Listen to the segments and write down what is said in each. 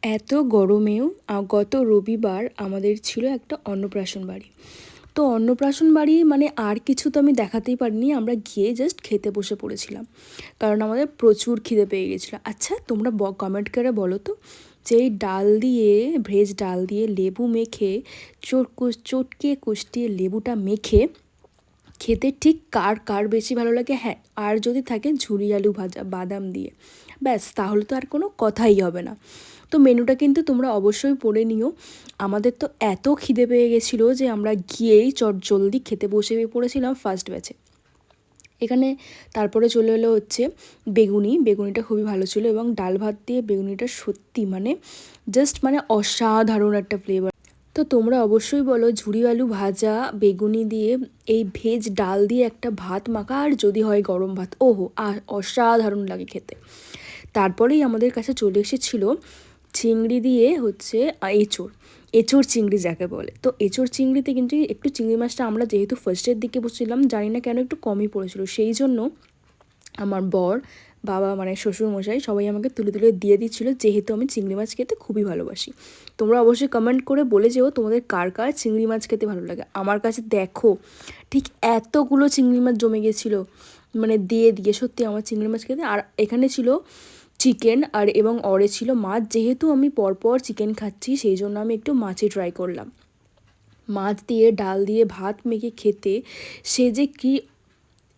এত গরমেও গত রবিবার আমাদের ছিল একটা অন্নপ্রাশন বাড়ি। তো অন্নপ্রাশন বাড়ি মানে আর কিছু তো আমি দেখাতেই পারিনি, আমরা গিয়ে জাস্ট খেতে বসে পড়েছিলাম, কারণ আমাদের প্রচুর খিদে পেয়ে গেছিলো। আচ্ছা তোমরা কমেন্ট করে বলো তো, যে এই ডাল দিয়ে, ভেজ ডাল দিয়ে লেবু মেখে, চটকে কুষ্টিয়ে লেবুটা মেখে খেতে ঠিক কার কার বেশি ভালো লাগে? হ্যাঁ, আর যদি থাকে ঝুরি আলু ভাজা বাদাম দিয়ে, ব্যাস তাহলে তো আর কোনো কথাই হবে না। তো মেনুটা কিন্তু তোমরা অবশ্যই পড়ে নিও। আমাদের তো এত খিদে পেয়ে গেছিলো যে আমরা গিয়েই জলদি খেতে বসে পড়েছিলাম ফার্স্ট ব্যাচে। এখানে তারপরে চলে এলো হচ্ছে বেগুনিটা খুবই ভালো ছিল, এবং ডাল ভাত দিয়ে বেগুনিটা সত্যি মানে জাস্ট মানে অসাধারণ একটা ফ্লেভার। তো তোমরা অবশ্যই বলো, ঝুরি আলু ভাজা বেগুনি দিয়ে এই ভেজ ডাল দিয়ে একটা ভাত মাখা, আর যদি হয় গরম ভাত, ওহো অসাধারণ লাগে খেতে। তারপরেই আমাদের কাছে চলে এসেছিলো চিংড়ি দিয়ে হচ্ছে এঁচোড় চিংড়ি যাকে বলে। তো এঁচোড় চিংড়িতে কিন্তু একটু চিংড়ি মাছটা আমরা যেহেতু ফার্স্টের দিকে বসছিলাম, জানি না কেন একটু কমই পড়েছিল, সেই জন্য আমার বর, বাবা মানে শ্বশুরমশাই সবাই আমাকে তুলে তুলে দিয়ে দিচ্ছিলো, যেহেতু আমি চিংড়ি মাছ খেতে খুবই ভালোবাসি। তোমরা অবশ্যই কমেন্ট করে বলে যেও তোমাদের কার কার চিংড়ি মাছ খেতে ভালো লাগে। আমার কাছে দেখো ঠিক এতগুলো চিংড়ি মাছ জমে গেছিলো, মানে দিয়ে দিয়ে সত্যি আমার চিংড়ি মাছ খেতে। আর এখানে ছিল চিকেন আর এবং ছিল মাছ, যেহেতু আমি পরপর চিকেন খাচ্ছি সেই জন্য আমি একটু মাছই ট্রাই করলাম। মাছ দিয়ে ডাল দিয়ে ভাত মেখে খেতে সে যে কী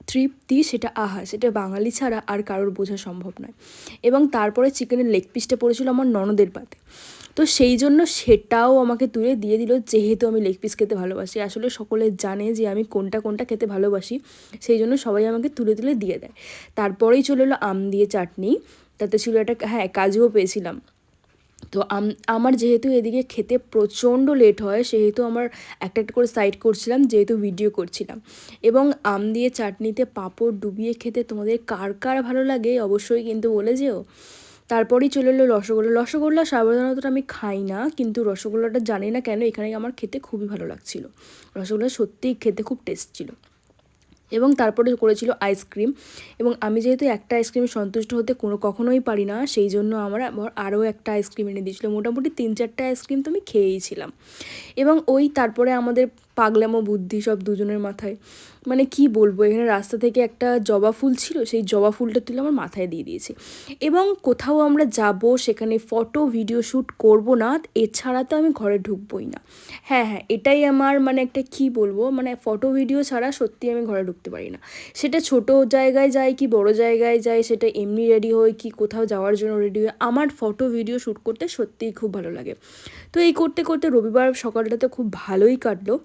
তৃপ্তি, সেটা সেটা বাঙালি ছাড়া আর কারোর বোঝা সম্ভব নয়। এবং তারপরে চিকেনের লেগ পিসটা পড়েছিল আমার ননদের পাতে, তো সেই জন্য সেটাও আমাকে তুলে দিয়ে দিল, যেহেতু আমি লেগ পিস খেতে ভালোবাসি। আসলে সকলে জানে যে আমি কোনটা কোনটা খেতে ভালোবাসি, সেই জন্য সবাই আমাকে তুলে তুলে দিয়ে দেয়। তারপরেই চলে এলো আম দিয়ে চাটনি, তাতে ছিল একটা, হ্যাঁ, কাজুও পেয়েছিলাম। তো আমার যেহেতু এদিকে খেতে প্রচণ্ড লেট হয়, সেহেতু আমার একটা একটা করে সাইড করছিলাম, যেহেতু ভিডিও করছিলাম। এবং আম দিয়ে চাটনিতে পাঁপড় ডুবিয়ে খেতে তোমাদের কার কার ভালো লাগে অবশ্যই কিন্তু বলে যেও। তারপরেই চলে এলো রসগোল্লা সাধারণত আমি খাই না, কিন্তু রসগোল্লাটা জানি না কেন এখানে আমার খেতে খুবই ভালো লাগছিলো। রসগোল্লা সত্যিই খেতে খুব টেস্ট ছিল। এবং তারপরে করেছিল আইসক্রিম, এবং আমি যেহেতু একটা আইসক্রিমে সন্তুষ্ট হতে কখনোই পারি না, সেই জন্য আমার আরও একটা আইসক্রিম এনে দিয়েছিলো। মোটামুটি 3-4টা আইসক্রিম তো আমি খেয়েইছিলাম। এবং তারপরে আমাদের পাগলামো বুদ্ধি সব দুজনের মাথায়, মানে কি বলবো, এখানে রাস্তা থেকে একটা জবা ফুল ছিল, সেই জবা ফুলটা তুলে আমার মাথায় দিয়ে দিয়েছি। এবং কোথাও আমরা যাব সেখানে ফটো ভিডিও শ্যুট করব না, এছাড়া তো আমি ঘরে ঢুকবোই না। হ্যাঁ হ্যাঁ, এটাই আমার মানে একটা কি বলবো, মানে ফটো ভিডিও ছাড়া সত্যি আমি ঘরে ঢুকতে পারি না। সেটা ছোট জায়গায় যাই কি বড় জায়গায় যাই, সেটা এমনি রেডি হই কি কোথাও যাওয়ার জন্য রেডি হই, আমার ফটো ভিডিও শ্যুট করতে সত্যিই খুব ভালো লাগে। তো এই করতে করতে রবিবার সকালটা তো খুব ভালোই কাটলো।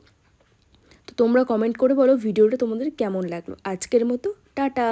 তো তোমরা কমেন্ট করে বলো ভিডিওটা তোমাদের কেমন লাগলো। আজকের মতো টাটা।